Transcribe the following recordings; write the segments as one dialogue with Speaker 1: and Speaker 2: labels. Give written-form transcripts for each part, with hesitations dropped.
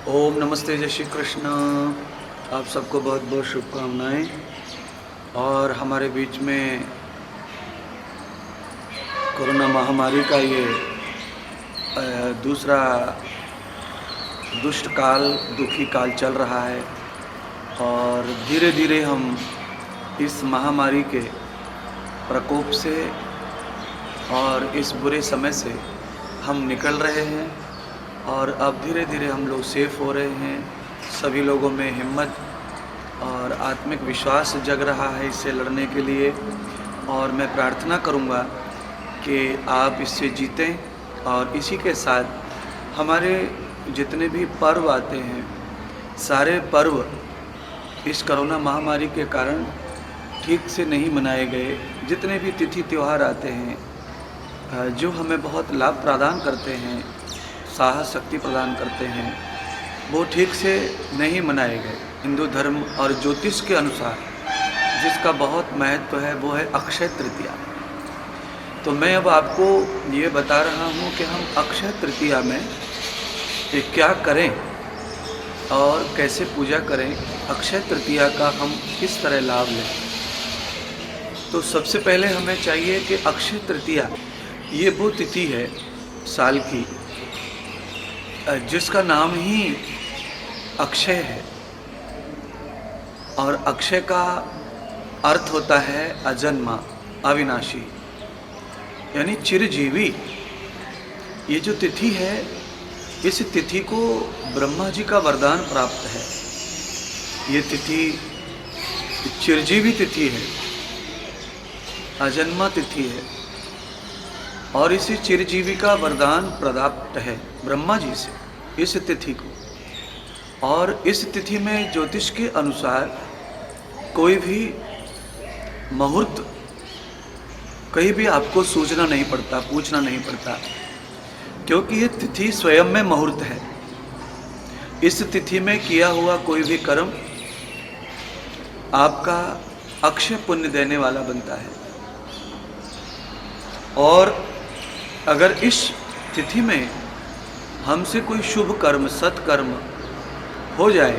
Speaker 1: ओम नमस्ते, जय श्री कृष्ण। आप सबको बहुत बहुत शुभकामनाएं। और हमारे बीच में कोरोना महामारी का ये दूसरा दुष्ट काल, दुखी काल चल रहा है और धीरे धीरे हम इस महामारी के प्रकोप से और इस बुरे समय से हम निकल रहे हैं और अब धीरे धीरे हम लोग सेफ हो रहे हैं। सभी लोगों में हिम्मत और आत्मिक विश्वास जग रहा है इससे लड़ने के लिए। और मैं प्रार्थना करूंगा कि आप इससे जीतें और इसी के साथ हमारे जितने भी पर्व आते हैं, सारे पर्व इस कोरोना महामारी के कारण ठीक से नहीं मनाए गए। जितने भी तिथि त्यौहार आते हैं जो हमें बहुत लाभ प्रदान करते हैं, साहस शक्ति प्रदान करते हैं, वो ठीक से नहीं मनाए गए। हिंदू धर्म और ज्योतिष के अनुसार जिसका बहुत महत्व है वो है अक्षय तृतीया। तो मैं अब आपको ये बता रहा हूँ कि हम अक्षय तृतीया में क्या करें और कैसे पूजा करें, अक्षय तृतीया का हम किस तरह लाभ लें। तो सबसे पहले हमें चाहिए कि अक्षय तृतीया ये वो तिथि है साल की जिसका नाम ही अक्षय है। और अक्षय का अर्थ होता है अजन्मा, अविनाशी, यानी चिरजीवी। ये जो तिथि है, इस तिथि को ब्रह्मा जी का वरदान प्राप्त है। ये तिथि चिरजीवी तिथि है, अजन्मा तिथि है और इसी चिरजीवी का वरदान प्राप्त है ब्रह्मा जी से इस तिथि को। और इस तिथि में ज्योतिष के अनुसार कोई भी मुहूर्त कहीं भी आपको सूझना नहीं पड़ता, पूछना नहीं पड़ता, क्योंकि ये तिथि स्वयं में मुहूर्त है। इस तिथि में किया हुआ कोई भी कर्म आपका अक्षय पुण्य देने वाला बनता है। और अगर इस तिथि में हमसे कोई शुभ कर्म, सत्कर्म हो जाए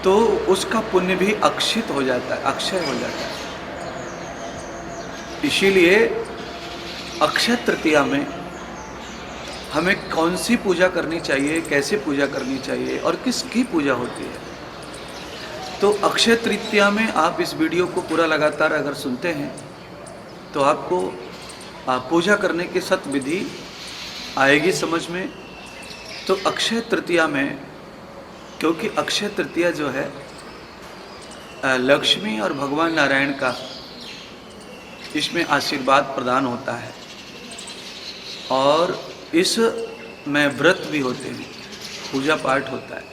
Speaker 1: तो उसका पुण्य भी अक्षित हो जाता है, अक्षय हो जाता है। इसीलिए अक्षय तृतीया में हमें कौन सी पूजा करनी चाहिए, कैसे पूजा करनी चाहिए और किसकी पूजा होती है। तो अक्षय तृतीया में आप इस वीडियो को पूरा लगातार अगर सुनते हैं तो आपको पूजा करने की सत विधि आएगी समझ में। तो अक्षय तृतीया में, क्योंकि अक्षय तृतीया जो है लक्ष्मी और भगवान नारायण का इसमें आशीर्वाद प्रदान होता है और इस में व्रत भी होते हैं, पूजा पाठ होता है।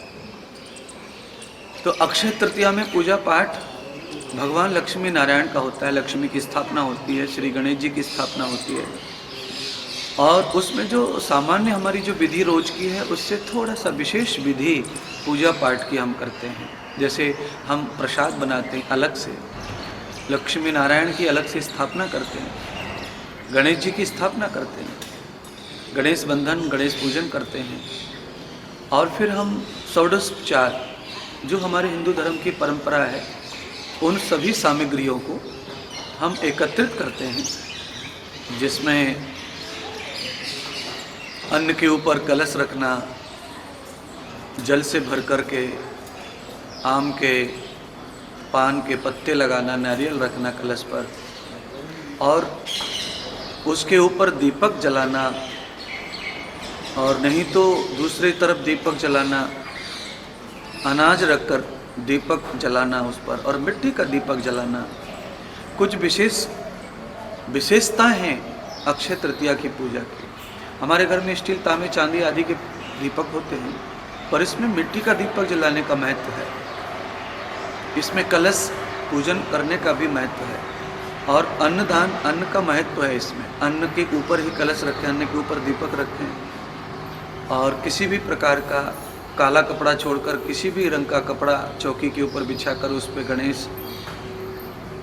Speaker 1: तो अक्षय तृतीया में पूजा पाठ भगवान लक्ष्मी नारायण का होता है। लक्ष्मी की स्थापना होती है, श्री गणेश जी की स्थापना होती है और उसमें जो सामान्य हमारी जो विधि रोज की है उससे थोड़ा सा विशेष विधि पूजा पाठ की हम करते हैं। जैसे हम प्रसाद बनाते हैं अलग से, लक्ष्मी नारायण की अलग से स्थापना करते हैं, गणेश जी की स्थापना करते हैं, गणेश बंधन, गणेश पूजन करते हैं। और फिर हम षोडशोपचार जो हमारे हिंदू धर्म की परंपरा है, उन सभी सामग्रियों को हम एकत्रित करते हैं, जिसमें अन्न के ऊपर कलश रखना, जल से भर कर के आम के, पान के पत्ते लगाना, नारियल रखना कलश पर और उसके ऊपर दीपक जलाना, और नहीं तो दूसरी तरफ दीपक जलाना, अनाज रखकर दीपक जलाना उस पर, और मिट्टी का दीपक जलाना। कुछ विशेषताएं हैं अक्षय तृतीया की पूजा की। हमारे घर में स्टील, तांबे, चांदी आदि के दीपक होते हैं, पर इसमें मिट्टी का दीपक जलाने का महत्व है। इसमें कलश पूजन करने का भी महत्व है और अन्नदान, अन्न का महत्व है। इसमें अन्न के ऊपर ही कलश रखें, अन्न के ऊपर दीपक रखें और किसी भी प्रकार का काला कपड़ा छोड़कर किसी भी रंग का कपड़ा चौकी के ऊपर बिछाकर उस पर गणेश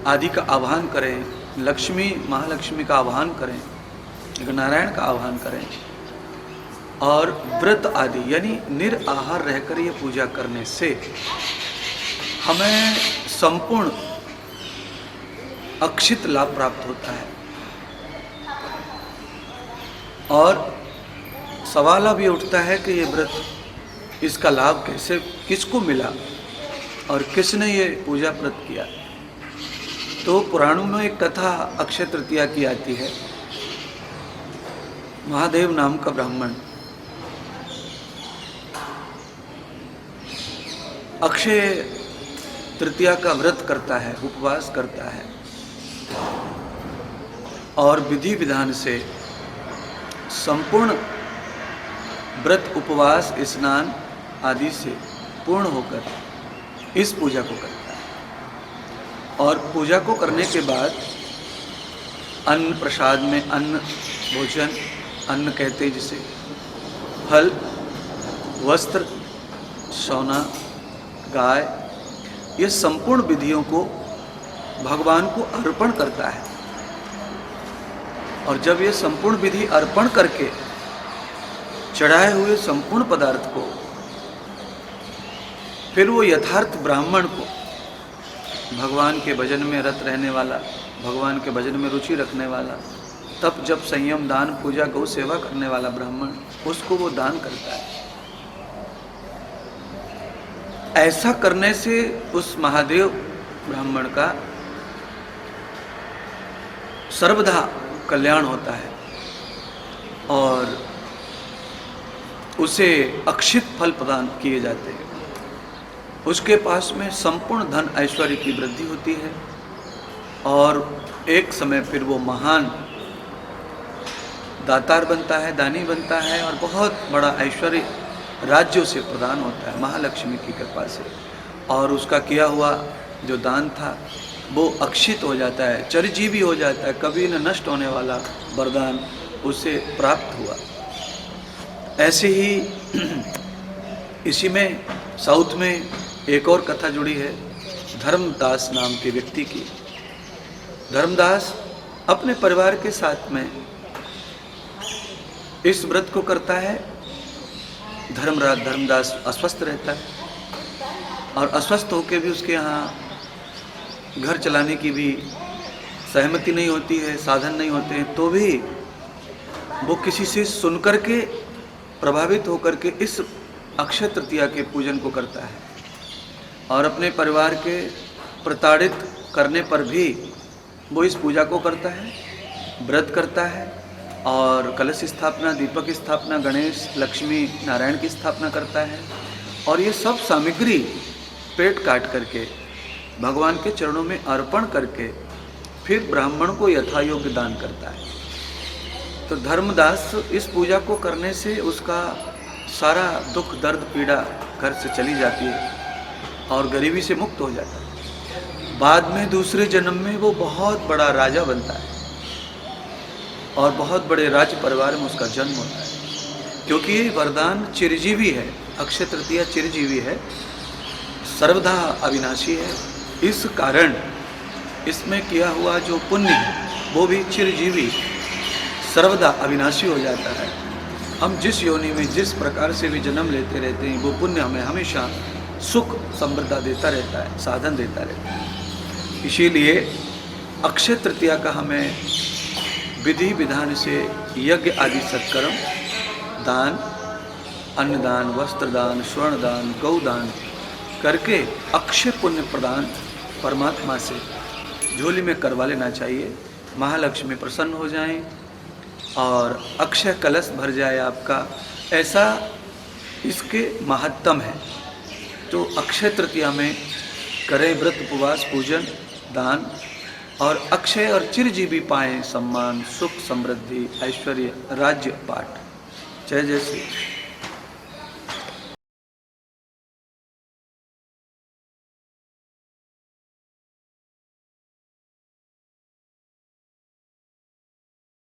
Speaker 1: आदि का आह्वान करें, लक्ष्मी, महालक्ष्मी का आह्वान करें, नारायण का आह्वान करें। और व्रत आदि यानी निराहार रहकर ये पूजा करने से हमें संपूर्ण अक्षित लाभ प्राप्त होता है। और सवाल अब ये उठता है कि ये व्रत, इसका लाभ कैसे, किसको मिला और किसने ये पूजा व्रत किया। तो पुराणों में एक कथा अक्षय तृतीया की आती है। महादेव नाम का ब्राह्मण अक्षय तृतीया का व्रत करता है, उपवास करता है और विधि विधान से संपूर्ण व्रत, उपवास, स्नान आदि से पूर्ण होकर इस पूजा को करता है। और पूजा को करने के बाद अन्न प्रसाद में अन्न, भोजन, अन्न कहते हैं जिसे, फल, वस्त्र, सोना, गाय, ये संपूर्ण विधियों को भगवान को अर्पण करता है। और जब ये संपूर्ण विधि अर्पण करके चढ़ाए हुए संपूर्ण पदार्थ को फिर वो यथार्थ ब्राह्मण को, भगवान के भजन में रत रहने वाला, भगवान के भजन में रुचि रखने वाला, तब जब संयम, दान, पूजा, गौ सेवा करने वाला ब्राह्मण, उसको वो दान करता है। ऐसा करने से उस महादेव ब्राह्मण का सर्वदा कल्याण होता है और उसे अक्षित फल प्रदान किए जाते हैं। उसके पास में संपूर्ण धन ऐश्वर्य की वृद्धि होती है और एक समय फिर वो महान दातार बनता है, दानी बनता है और बहुत बड़ा ऐश्वर्य राज्यों से प्रदान होता है महालक्ष्मी की कृपा से। और उसका किया हुआ जो दान था वो अक्षित हो जाता है, चिरजीवी हो जाता है, कभी न नष्ट होने वाला वरदान उसे प्राप्त हुआ। ऐसे ही इसी में साउथ में एक और कथा जुड़ी है धर्मदास नाम के व्यक्ति की। धर्मदास अपने परिवार के साथ में इस व्रत को करता है। धर्मदास अस्वस्थ रहता है और अस्वस्थ होकर भी उसके यहाँ घर चलाने की भी सहमति नहीं होती है, साधन नहीं होते हैं, तो भी वो किसी से सुनकर के, प्रभावित होकर के इस अक्षय तृतीया के पूजन को करता है। और अपने परिवार के प्रताड़ित करने पर भी वो इस पूजा को करता है, व्रत करता है और कलश स्थापना, दीपक स्थापना, गणेश, लक्ष्मी, नारायण की स्थापना करता है। और ये सब सामग्री पेट काट करके भगवान के चरणों में अर्पण करके फिर ब्राह्मण को यथायोग्य दान करता है। तो धर्मदास इस पूजा को करने से उसका सारा दुख, दर्द, पीड़ा घर से चली जाती है और गरीबी से मुक्त हो जाता है। बाद में दूसरे जन्म में वो बहुत बड़ा राजा बनता है और बहुत बड़े राज्य परिवार में उसका जन्म होता है, क्योंकि ये वरदान चिरजीवी है। अक्षय तृतीया चिरजीवी है, सर्वदा अविनाशी है। इस कारण इसमें किया हुआ जो पुण्य है वो भी चिरजीवी, सर्वदा अविनाशी हो जाता है। हम जिस योनि में जिस प्रकार से भी जन्म लेते रहते हैं वो पुण्य हमें हमेशा सुख समृद्धि देता रहता है, साधन देता रहता है। इसीलिए अक्षय तृतीया का हमें विधि विधान से यज्ञ आदि सत्कर्म, दान, अन्नदान, वस्त्रदान, स्वर्णदान, गौदान करके अक्षय पुण्य प्रदान परमात्मा से झोली में करवा लेना चाहिए। महालक्ष्मी प्रसन्न हो जाएं और अक्षय कलश भर जाए आपका, ऐसा इसके महत्तम है। तो अक्षय तृतीया में करें व्रत, उपवास, पूजन, दान और अक्षय और चिरजीवी पाएं सम्मान, सुख, समृद्धि, ऐश्वर्य, राज्य, पाठ। जय जय श्री